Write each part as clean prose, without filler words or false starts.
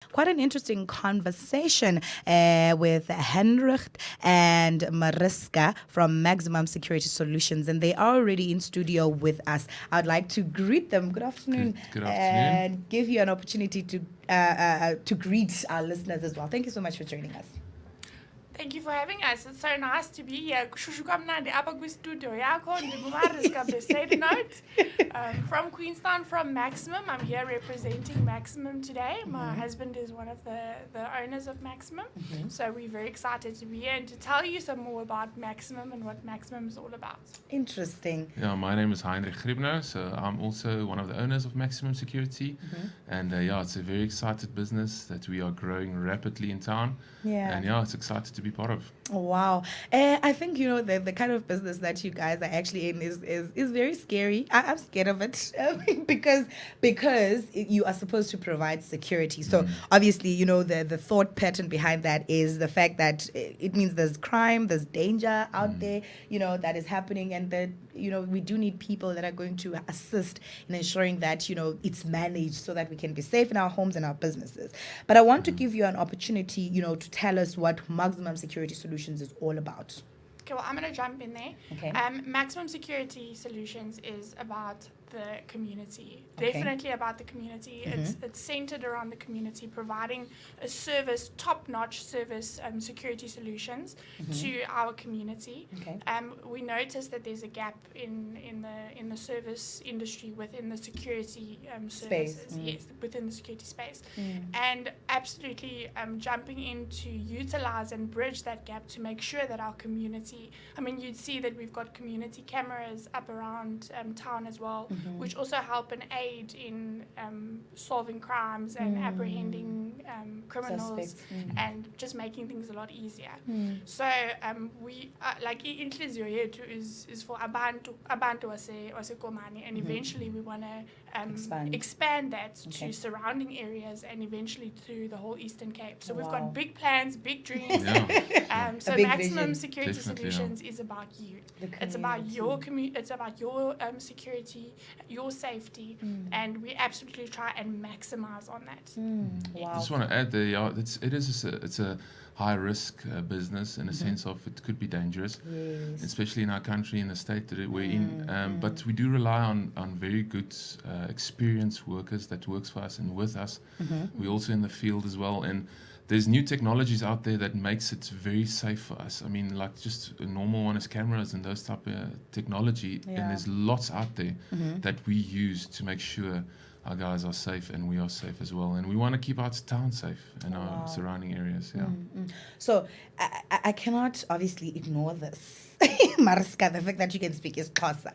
Quite an interesting conversation with Heinricht and Mariska from Maximum Security Solutions, and they are already in studio with us. I'd like to greet them. Good afternoon. Good afternoon. And give you an opportunity to greet our listeners as well. Thank you so much for joining us. Thank you for having us. It's so nice to be here. Shushu kamnandi apha kwistudio yakho ndinguMariska Bezuidenhout from Queenstown, from Maximum. I'm here representing Maximum today. My husband is one of the owners of Maximum. So we're very excited to be here and to tell you some more about Maximum and what Maximum is all about. Interesting. Yeah, my name is Heinricht. So I'm also one of the owners of Maximum Security. And it's a very excited business that we are growing rapidly in town. Yeah. And it's excited to be part of. Oh, wow. I think, the kind of business that you guys are actually in is very scary. I'm scared of it because you are supposed to provide security. So obviously, the thought pattern behind that is the fact that it means there's crime, there's danger out there, that is happening, and that, we do need people that are going to assist in ensuring that, it's managed so that we can be safe in our homes and our businesses. But I want to give you an opportunity, to tell us what Maximum Security Solutions is all about. Okay, well, I'm going to jump in there. Okay. Maximum Security Solutions is about the community. Okay. Definitely about the community. It's centered around the community, providing a service, top-notch service, security solutions to our community. Okay. We noticed that there's a gap in the service industry within the security services. Yes, within the security space, and absolutely jumping in to utilize and bridge that gap to make sure that our community. I mean, you'd see that we've got community cameras up around town as well, which also help and aid in solving crimes and apprehending criminals and just making things a lot easier. So we like inhliziyo yethu is for abantu waseKomani, and eventually we want to expand that to surrounding areas and eventually to the whole Eastern Cape. So we've got big plans, big dreams. So Maximum Security Solutions is about you. It's about your it's about your security, your safety, and we absolutely try and maximize on that. Wow. I just want to add there, it's a high risk business in a sense of it could be dangerous, especially in our country, in the state that we're in. But we do rely on very good experienced workers that works for us and with us. We're also in the field as well, and there's new technologies out there that makes it very safe for us. I mean, like just a normal one is cameras and those type of technology, and there's lots out there that we use to make sure our guys are safe and we are safe as well. And we want to keep our town safe and our surrounding areas. So I cannot obviously ignore this. Mariska, the fact that you can speak is Xhosa.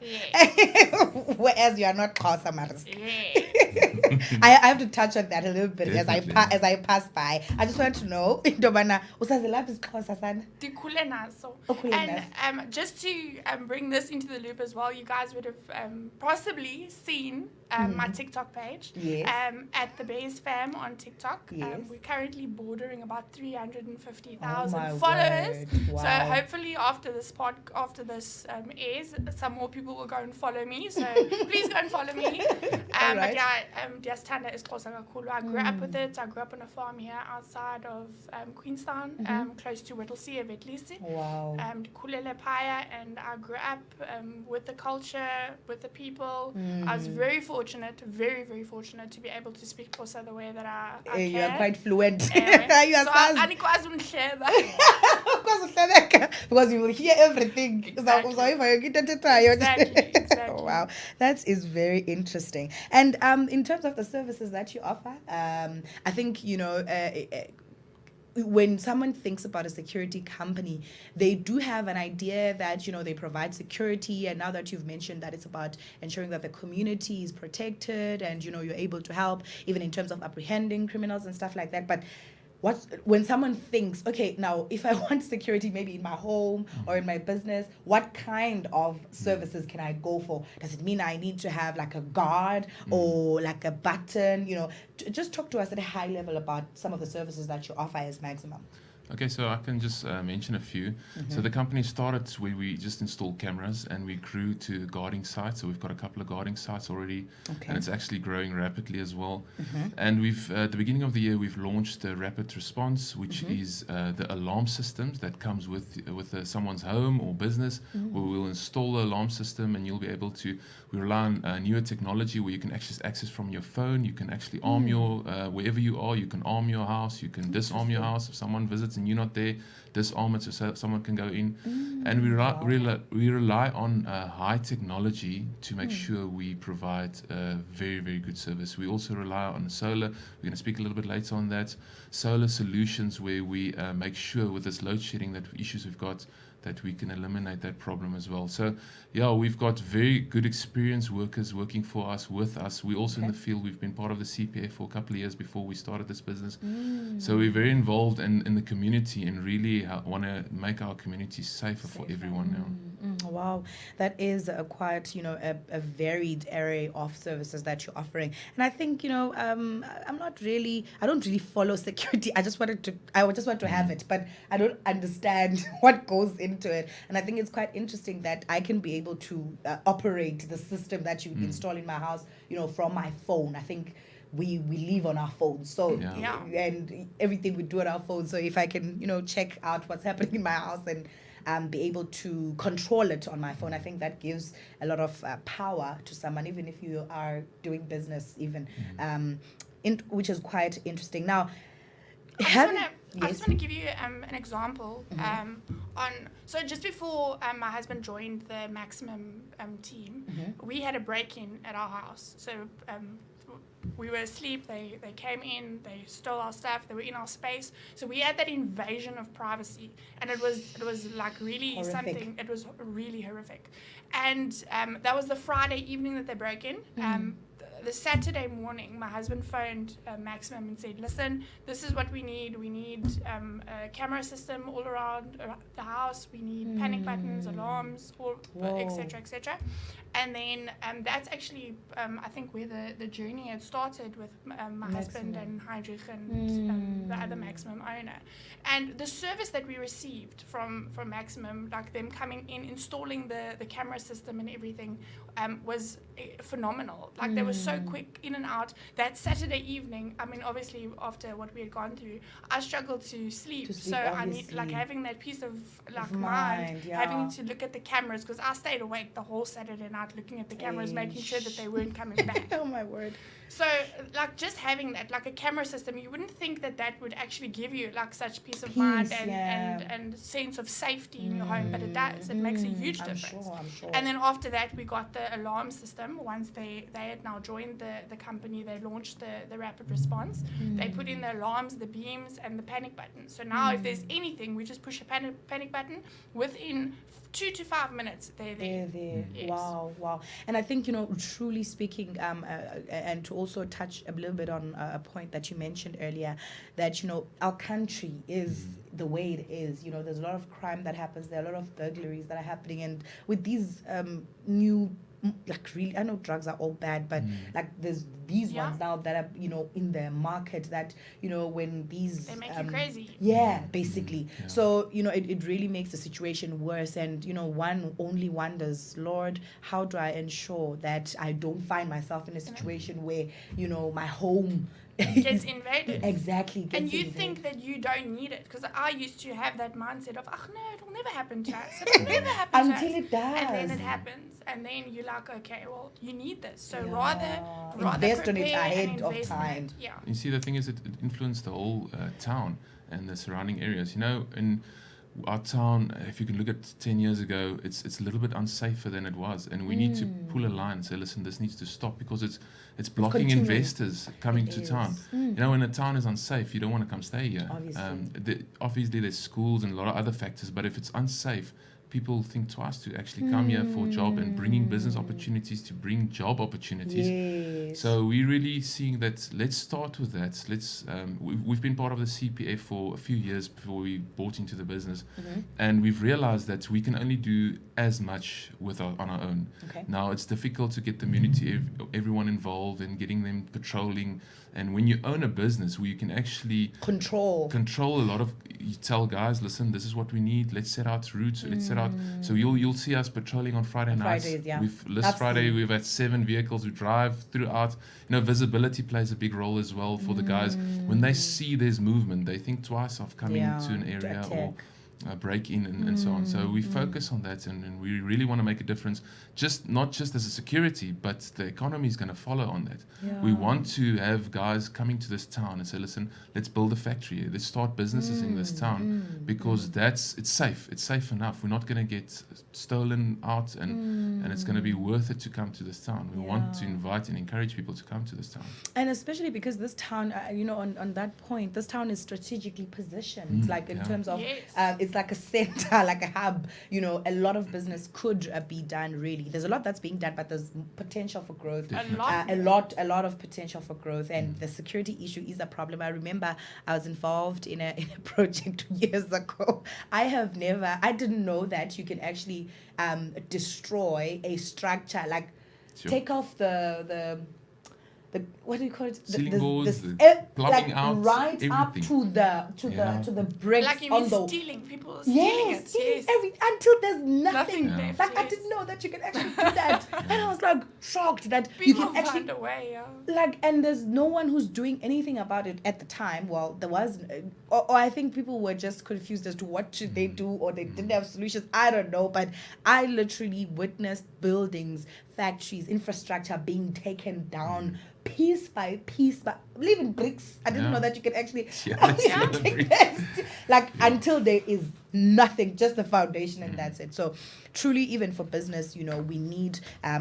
Whereas you are not Xhosa, Mariska. I have to touch on that a little bit as I pass by. I just want to know, Ndobana, usazilapha isiXhosa sana? Ndikhule naso. And just to bring this into the loop as well, you guys would have possibly seen my TikTok page at the Bears Fam on TikTok. We're currently bordering about 350,000 followers. Wow. So hopefully after this airs, some more people will go and follow me. So please go and follow me. But Diastanda is Xhosa kakhulu. I grew up with it. I grew up on a farm here outside of Queenstown, close to Whittlesea, Vetlisi. Wow. Kulele Paya, and I grew up with the culture, with the people. I was very fortunate, very, very fortunate to be able to speak Xhosa the way that I can. You are quite fluent. You are because you will hear everything. Exactly. Wow, that is very interesting. And in terms of the services that you offer, I think, when someone thinks about a security company, they do have an idea that, they provide security. And now that you've mentioned that it's about ensuring that the community is protected and, you're able to help even in terms of apprehending criminals and stuff like that. But when someone thinks, okay, now if I want security maybe in my home or in my business, what kind of services can I go for? Does it mean I need to have like a guard or like a button? Just talk to us at a high level about some of the services that you offer as Maximum. Okay, so I can just mention a few. So the company started where we just installed cameras, and we grew to guarding sites. So we've got a couple of guarding sites already, and it's actually growing rapidly as well. And we've at the beginning of the year we've launched the rapid response, which is the alarm systems that comes with someone's home or business, where we'll install the alarm system, and you'll be able to. We rely on newer technology where you can access from your phone. You can actually arm your wherever you are. You can arm your house. You can disarm your house if someone visits and you're not there. Disarm it so someone can go in. And we rely on high technology to make sure we provide very, very good service. We also rely on solar. We're going to speak a little bit later on that. Solar solutions where we make sure with this load shedding that issues we've got, that we can eliminate that problem as well. So, yeah, we've got very good experienced workers working for us, with us. We're also in the field. We've been part of the CPF for a couple of years before we started this business. So we're very involved in the community and really want to make our community safer for everyone now. Wow, that is quite, a varied array of services that you're offering. And I think, I don't really follow security. I just want to have it, but I don't understand what goes into it. And I think it's quite interesting that I can be able to operate the system that you install in my house, from my phone. I think we live on our phones, so and everything we do on our phones. So if I can, check out what's happening in my house and be able to control it on my phone, I think that gives a lot of power to someone, even if you are doing business, even, which is quite interesting. Now, I just want to give you an example. So just before my husband joined the Maximum team, we had a break-in at our house. So we were asleep. They came in. They stole our stuff. They were in our space. So we had that invasion of privacy, and it was like really horrific. Something. It was really horrific, and that was the Friday evening that they broke in. The Saturday morning, my husband phoned Maximum and said, "Listen, this is what we need. We need a camera system all around the house. We need panic buttons, alarms, etc., etc." And then that's actually, I think, where the journey had started with my husband and Heinricht and the other Maximum owner. And the service that we received from Maximum, like them coming in, installing the camera system and everything, was phenomenal. Like they were so quick in and out. That Saturday evening, I mean, obviously after what we had gone through, I struggled to sleep. So I need having that peace of mind, having to look at the cameras, because I stayed awake the whole Saturday night looking at the cameras, making sure that they weren't coming back. Oh my word. So like just having that, like a camera system, you wouldn't think that would actually give you like such peace of mind and sense of safety in your home, but it does. It makes a huge difference. I'm sure. And then after that, we got the alarm system. Once they had now joined the company, they launched the rapid response. They put in the alarms, the beams, and the panic button. So now if there's anything, we just push a panic button. Within 2 to 5 minutes, they're there. Yes. Wow. And I think, truly speaking, and to also touch a little bit on a point that you mentioned earlier, that, our country is the way it is. There's a lot of crime that happens. There are a lot of burglaries that are happening. And with these new, like, really, I know drugs are all bad, but like there's these ones now that are, in the market that, when these... They make you crazy. Yeah, basically. Yeah. So, it really makes the situation worse. And, one only wonders, Lord, how do I ensure that I don't find myself in a situation where, my home... gets invaded. Exactly. And you think that you don't need it, because I used to have that mindset of, no, it'll never happen to us. It'll never happen to us. Until it does. And then it happens. And then you're like, okay, well, you need this. So rather invest in it ahead of time. Yeah. You see, the thing is, it influenced the whole town and the surrounding areas. In our town, if you can look at 10 years ago, it's a little bit unsafer than it was, and we need to pull a line and say, listen, this needs to stop, because it's blocking investors coming to town. When a town is unsafe, you don't want to come stay here. Obviously there's schools and a lot of other factors, but if it's unsafe, people think twice to actually come here for a job, and bringing business opportunities to bring job opportunities. Yes. So we're really seeing that. Let's start with that. We've been part of the CPF for a few years before we bought into the business, and we've realized that we can only do as much on our own. Okay. Now it's difficult to get the community, everyone involved, and getting them patrolling And when you own a business where you can actually Control a lot of, you tell guys, listen, this is what we need. Let's set out routes. Let's set out. So you'll see us patrolling on Friday nights. Fridays, yeah. This Friday we've had 7 vehicles. We drive throughout. Visibility plays a big role as well for the guys. When they see there's movement, they think twice of coming to an area or break in and so on. So we focus on that, and we really want to make a difference, not just as a security, but the economy is going to follow on that. We want to have guys coming to this town and say, listen, let's build a factory, let's start businesses in this town, because it's safe enough. We're not going to get stolen out, and it's going to be worth it to come to this town. We want to invite and encourage people to come to this town. And especially because this town, on that point, this town is strategically positioned, like in terms of, it's like a center, like a hub. A lot of business could be done. Really, there's a lot that's being done, but there's potential for growth. A lot of potential for growth, and the security issue is a problem. I remember I was involved in a project years ago. I didn't know that you can actually destroy a structure, like take off the what do you call it? Ceiling boards, plumbing out, right everything. up to the bricks like you on mean the stealing people stealing it. Until there's nothing left. like I didn't know that you can actually do that, and I was like shocked that you People can actually find a way. and there's no one who's doing anything about it at the time. Well, there was, or I think people were just confused as to what should they do, or they didn't have solutions. I don't know, but I literally witnessed buildings, factories, infrastructure being taken down piece by piece, but leaving bricks. I didn't know that you can actually until there is nothing, just the foundation, and that's it. So truly, even for business, we need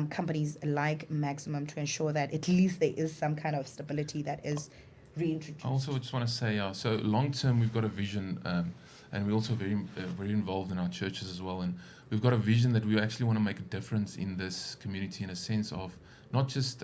companies like Maximum to ensure that at least there is some kind of stability that is reintroduced. I also just want to say, so long term, we've got a vision, and we're also very involved in our churches as well, and we've got a vision that we actually want to make a difference in this community in a sense of not just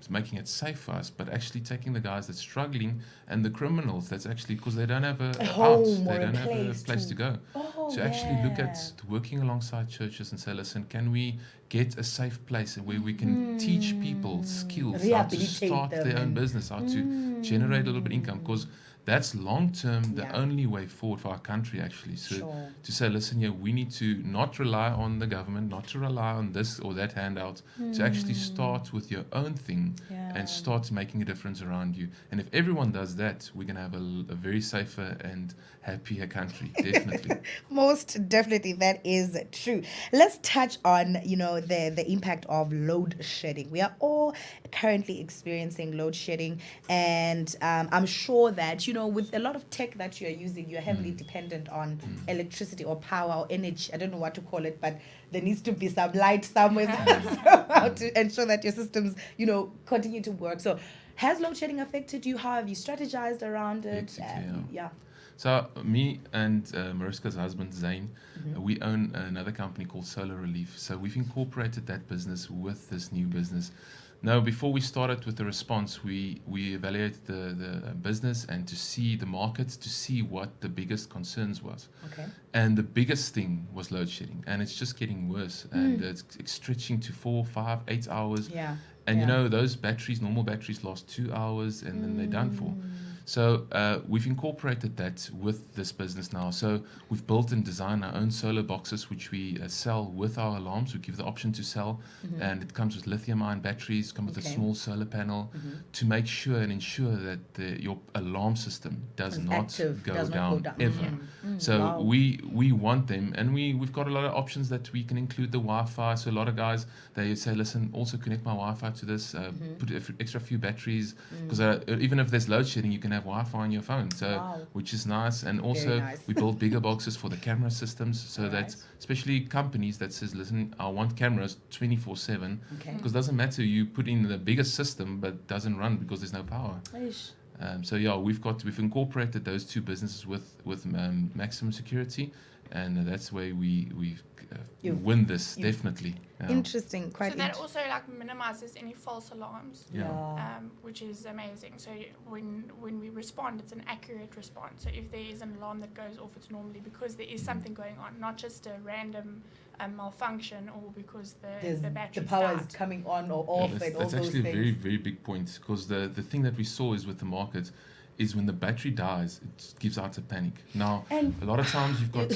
making it safe for us, but actually taking the guys that's struggling and the criminals that's actually, because they don't have a home, they don't have a place to go. To actually look at working alongside churches and say, listen, can we get a safe place where we can teach people skills, how to start their own business, how to generate a little bit of income, because that's long term the only way forward for our country, actually. So to say, listen, we need to not rely on the government, not to rely on this or that handout, to actually start with your own thing and start making a difference around you. And if everyone does that, we're going to have a very safer and happier country, definitely. Most definitely, that is true. Let's touch on, the impact of load shedding. We are all currently experiencing load shedding, and I'm sure that, with a lot of tech that you're using, you're heavily dependent on electricity or power or energy. I don't know what to call it, but there needs to be some light somewhere somehow to ensure that your systems, continue to work. So has load shedding affected you? How have you strategized around it? So me and Mariska's husband, Zane, we own another company called Solar Relief. So we've incorporated that business with this new business. Now, before we started with the response, we evaluated the business and to see the market, to see what the biggest concerns was. Okay. And the biggest thing was load shedding. And it's just getting worse. And it's stretching to 4, 5, 8 hours. Yeah. And those normal batteries last 2 hours and then they're done for. So we've incorporated that with this business now. So we've built and designed our own solar boxes, which we sell with our alarms. We give the option to sell, and it comes with lithium-ion batteries, comes with a small solar panel to make sure and ensure that your alarm system does not go down ever. So we want them, and we've got a lot of options that we can include the Wi-Fi. So a lot of guys, they say, listen, also connect my Wi-Fi to this, put an extra few batteries, because even if there's load shedding, you can have Wi-Fi on your phone, which is nice. And also we build bigger boxes for the camera systems, so that especially companies that says, listen, I want cameras 24/7, because it doesn't matter, you put in the biggest system but it doesn't run because there's no power. We've incorporated those two businesses with Maximum Security, and that's where we win this definitely. Yeah. Interesting, quite. So that also like minimizes any false alarms, which is amazing. So when we respond, it's an accurate response. So if there is an alarm that goes off, it's normally because there is something going on, not just a random malfunction or because the battery power is coming on or off and all those things. That's actually a very, very big point, because the thing that we saw is with the market is when the battery dies, it gives out a panic. Now, a lot of times you've got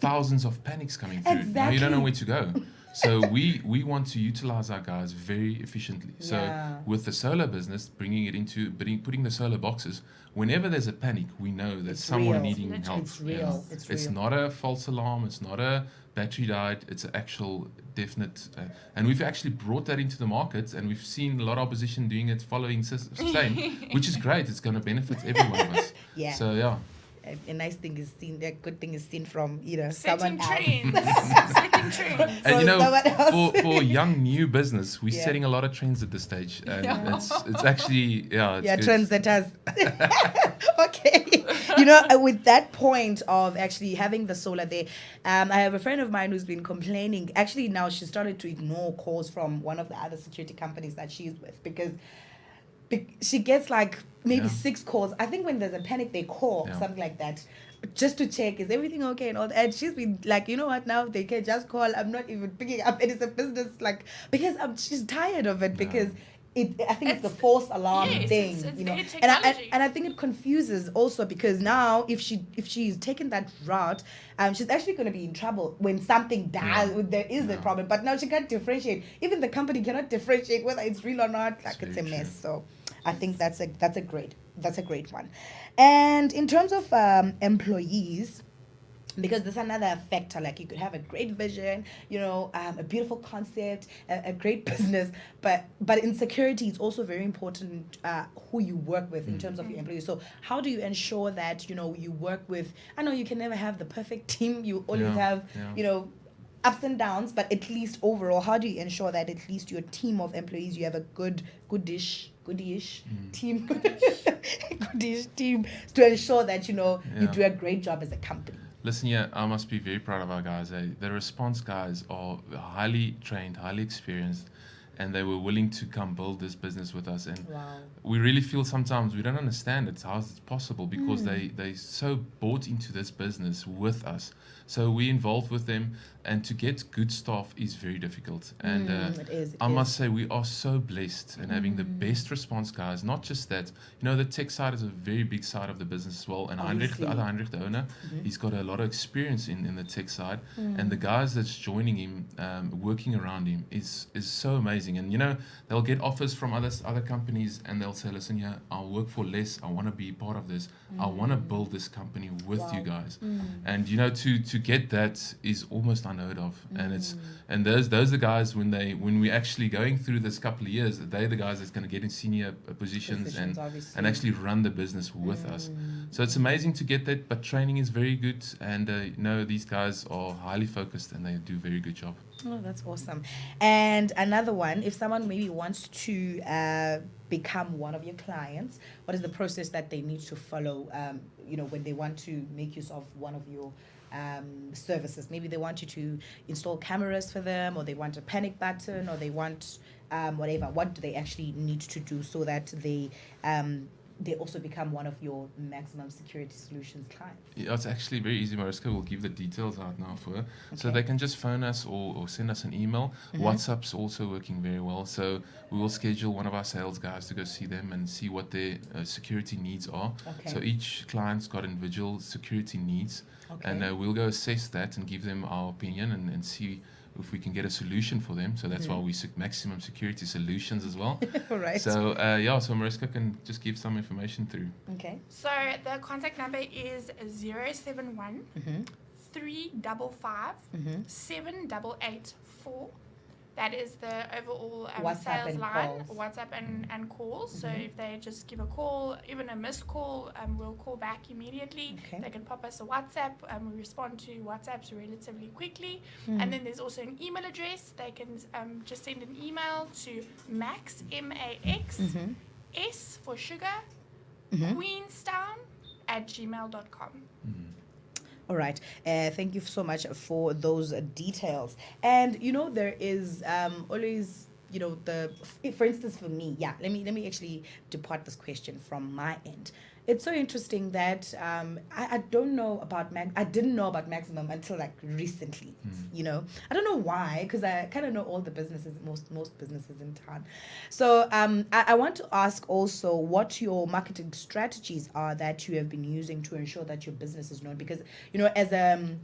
thousands of panics coming through. Exactly. Now you don't know where to go. So we want to utilize our guys very efficiently. So with the solar business, putting the solar boxes, whenever there's a panic, we know that someone needing help. It's real. It's not a false alarm. It's not a battery died. It's an actual definite. And we've actually brought that into the market, and we've seen a lot of opposition doing it, following same, which is great. It's going to benefit every one of us. Yeah. So yeah. A nice thing is seen. A good thing is seen from setting someone else. Setting trends. And for young new business, we're setting a lot of trends at this stage, and it's actually it's trendsetters. Okay, with that point of actually having the solar there, I have a friend of mine who's been complaining. Actually, now she started to ignore calls from one of the other security companies that she's with because she gets like maybe 6 calls. I think when there's a panic, they call, something like that, just to check, is everything okay and all that. And she's been like, you know what, now they can just call. I'm not even picking up. It is a business, like, because she's tired of it because I think it's the false alarm thing, it's and I think it confuses also because now if she's taken that route, she's actually going to be in trouble when something does. There is a problem, but now she can't differentiate. Even the company cannot differentiate whether it's real or not. Like, it's a mess. So I think that's a great one. And in terms of employees, because there's another factor, like you could have a great vision, a beautiful concept, a great business, but in security, it's also very important who you work with in terms of your employees. So how do you ensure that, you work with, I know you can never have the perfect team, you always have, ups and downs, but at least overall, how do you ensure that at least your team of employees, you have a goodish team, goodish team to ensure that, you do a great job as a company? Listen, I must be very proud of our guys. The response guys are highly trained, highly experienced, and they were willing to come build this business with us. And we really feel sometimes we don't understand how it's possible because they so bought into this business with us. So we involved with them, and to get good staff is very difficult. And I must say we are so blessed in having the best response guys. Not just that, the tech side is a very big side of the business as well. And Heinricht, the owner, he's got a lot of experience in the tech side. And the guys that's joining him, working around him, is so amazing. And they'll get offers from other companies, and they'll say, listen, I'll work for less. I want to be part of this. I want to build this company with you guys. And to get that is almost unheard of. And those are the guys when we're actually going through this couple of years, they're the guys that's going to get in senior positions and actually run the business with us. So it's amazing to get that, but training is very good, and these guys are highly focused and they do a very good job. Oh, that's awesome. And another one, if someone maybe wants to become one of your clients, what is the process that they need to follow, when they want to make use of one of your services? Maybe they want you to install cameras for them, or they want a panic button, or they want whatever. What do they actually need to do so that they also become one of your maximum security solutions clients? Yeah, it's actually very easy. Mariska will give the details out now for her. So they can just phone us or send us an email. WhatsApp's also working very well. So we will schedule one of our sales guys to go see them and see what their security needs are. So each client's got individual security needs. And we'll go assess that and give them our opinion and see if we can get a solution for them. So that's why we maximum security solutions as well. Right. So so Mariska can just give some information through. Okay. So the contact number is 071 355 7884. That is the overall sales line, WhatsApp and calls. So if they just give a call, even a missed call, we'll call back immediately. They can pop us a WhatsApp. We respond to WhatsApps relatively quickly. And then there's also an email address. They can just send an email to Max, M-A-X, S for sugar, Queenstown @gmail.com. All right. Thank you so much for those details. And there is always for instance, for me, yeah. Let me actually depart this question from my end. It's so interesting that I don't know about I didn't know about Maximum until like recently. I don't know why, because I kind of know all the businesses, most businesses in town. So I want to ask also what your marketing strategies are that you have been using to ensure that your business is known, because as a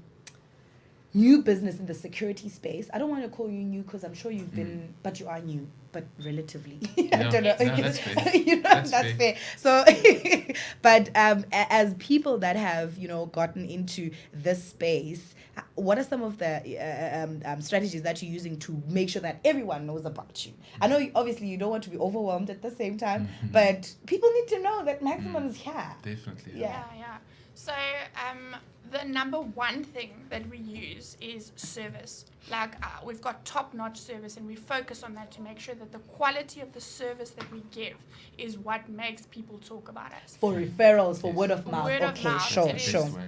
new business in the security space. I don't want to call you new because I'm sure you've been, but you are new, but relatively. I don't know. No, that's fair. That's fair. So, but as people that have, gotten into this space, what are some of the strategies that you're using to make sure that everyone knows about you? I know, obviously, you don't want to be overwhelmed at the same time, but people need to know that Maximum is here. Definitely. Yeah. So, the number one thing that we use is service. Like, we've got top-notch service, and we focus on that to make sure that the quality of the service that we give is what makes people talk about us. For referrals, for word of mouth. Word of mouth, sure.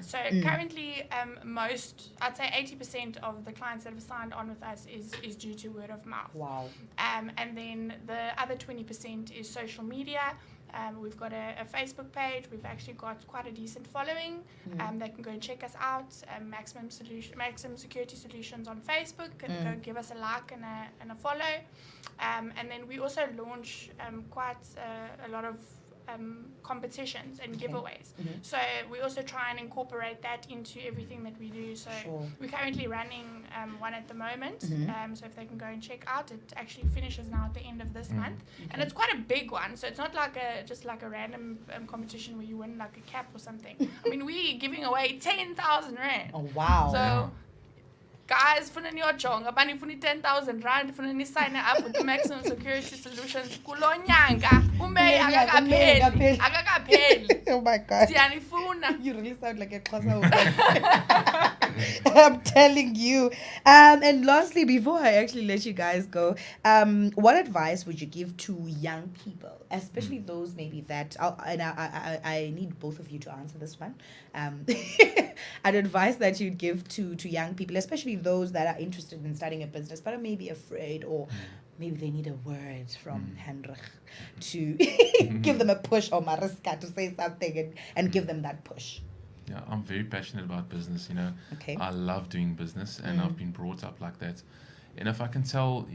So currently, I'd say 80% of the clients that have signed on with us is due to word of mouth. Wow. And then the other 20% is social media. We've got a Facebook page. We've actually got quite a decent following. They can go and check us out. Maximum Security Solutions on Facebook. And go give us a like and a follow. And then we also launch quite a lot of competitions and giveaways. So we also try and incorporate that into everything that we do. So we're currently running one at the moment. So if they can go and check out, it actually finishes now at the end of this month. And it's quite a big one. So it's not like just like a random competition where you win like a cap or something. I mean, we're giving away 10,000 rand. Oh, wow. So guys, funa niyojonga bani funa 10,000 rand funa ni sign up with the Maximum Security Solutions kulo nyanga uMay akakapheli. Oh my God. Siyanifuna. You really sound like a Xhosa woman. I'm telling you. And lastly, before I actually let you guys go, what advice would you give to young people, especially those maybe that, I need both of you to answer this one. An advice that you'd give to young people, especially those that are interested in starting a business but are maybe afraid, or maybe they need a word from Heinrich to give them a push, or Mariska to say something and give them that push. Yeah, I'm very passionate about business, Okay. I love doing business, and I've been brought up like that. And if I can tell,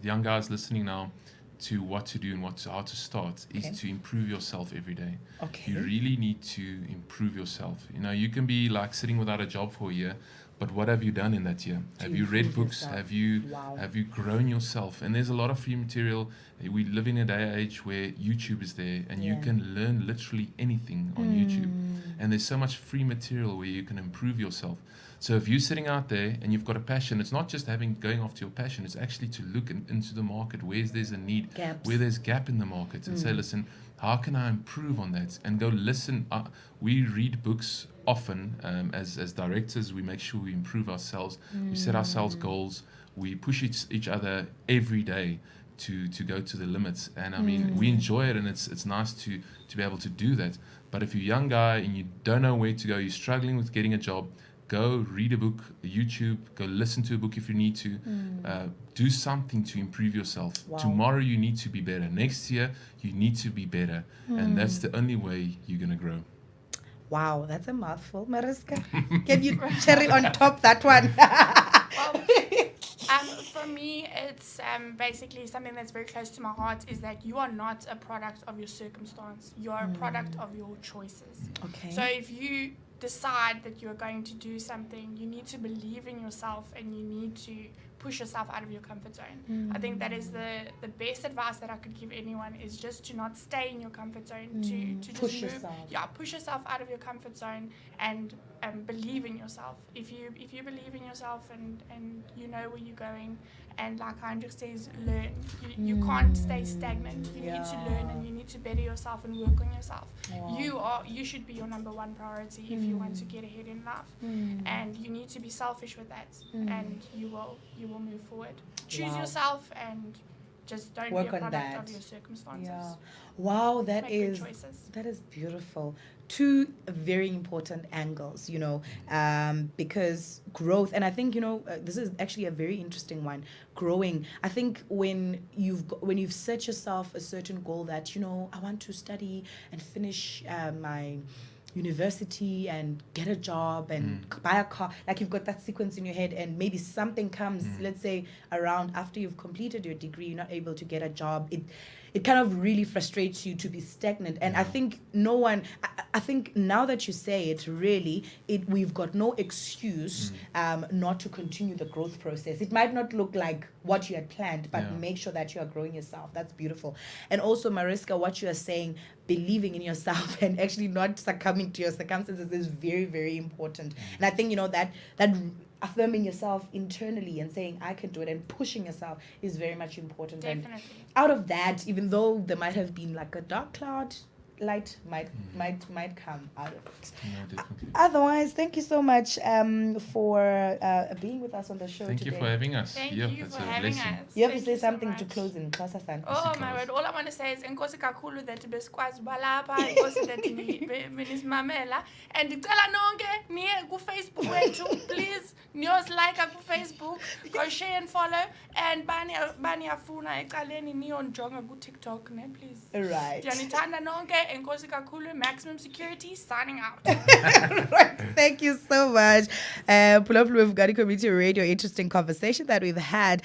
young guys listening now to what to do and how to start, is to improve yourself every day. Okay. You really need to improve yourself. You can be like sitting without a job for a year, but what have you done in that year? Have you read books? Yourself. Have you grown yourself? And there's a lot of free material. We live in a day and age where YouTube is there, and you can learn literally anything on YouTube. And there's so much free material where you can improve yourself. So if you're sitting out there and you've got a passion, it's not just going after your passion, it's actually to look into the market where there's a need, where there's gap in the market, and say, listen, how can I improve on that? And go listen. We read books often. As directors, we make sure we improve ourselves. We set ourselves goals. We push each other every day to go to the limits. And I mean, we enjoy it, and it's nice to be able to do that. But if you're a young guy and you don't know where to go, you're struggling with getting a job, go read a book, YouTube, go listen to a book if you need to. Do something to improve yourself. Wow. Tomorrow you need to be better. Next year you need to be better. And that's the only way you're going to grow. Wow, that's a mouthful, Mariska. Can you cherry on top that one? For me, it's basically something that's very close to my heart, is that you are not a product of your circumstance. You are a product of your choices. Okay. So if you decide that you're going to do something, you need to believe in yourself, and you need to push yourself out of your comfort zone. I think that is the best advice that I could give anyone, is just to not stay in your comfort zone, to just push move. yourself. Yeah, push yourself out of your comfort zone and believe in yourself. If you believe in yourself and you know where you're going, and like Heinrich says, learn. You can't stay stagnant. You need to learn, and you need to better yourself and work on yourself. Wow. You should be your number one priority if you want to get ahead in life. And you need to be selfish with that, and you will move forward. Choose yourself, and just don't work be a on product that. of your circumstances. Yeah. Wow, that Make good is choices. beautiful. two very important angles, because growth, and I think, this is actually a very interesting one, growing. I think when you've set yourself a certain goal that, I want to study and finish my university and get a job and buy a car, like you've got that sequence in your head, and maybe something comes, let's say around after you've completed your degree, you're not able to get a job. It kind of really frustrates you to be stagnant. And I think I think now that you say it, really, we've got no excuse not to continue the growth process. It might not look like what you had planned, but make sure that you are growing yourself. That's beautiful. And also, Mariska, what you are saying, believing in yourself and actually not succumbing to your circumstances is very, very important. And I think, that affirming yourself internally and saying, I can do it, and pushing yourself is very much important. Definitely. And out of that, even though there might have been like a dark cloud, light might come out of it. No, definitely. Otherwise, thank you so much for being with us on the show Thank today. you for having us. Thank Yeah, you that's for a having blessing. us. You have Thank to say you so something to much. close in Xhosa San. Oh my word, all I want to say is enkosi kakhulu that besikwazi balapha, enkosi that benisimamela, and ngicela nonke niye ku Facebook wethu, please like ku Facebook, go share and follow, and bani afuna ecaleni niyonjonga ku TikTok ne, please. Right. Janitanda nonke, enkosi kakhulu, Maximum Security signing out. Right. Thank you so much. Pull up with Gadi Community Radio. Interesting conversation that we've had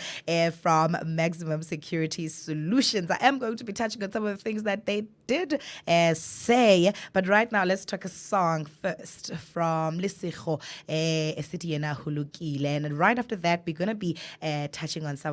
from Maximum Security Solutions. I am going to be touching on some of the things that they did say, but right now let's talk a song first from Lisigo, Esitiena Hulukile, and right after that we're going to be touching on some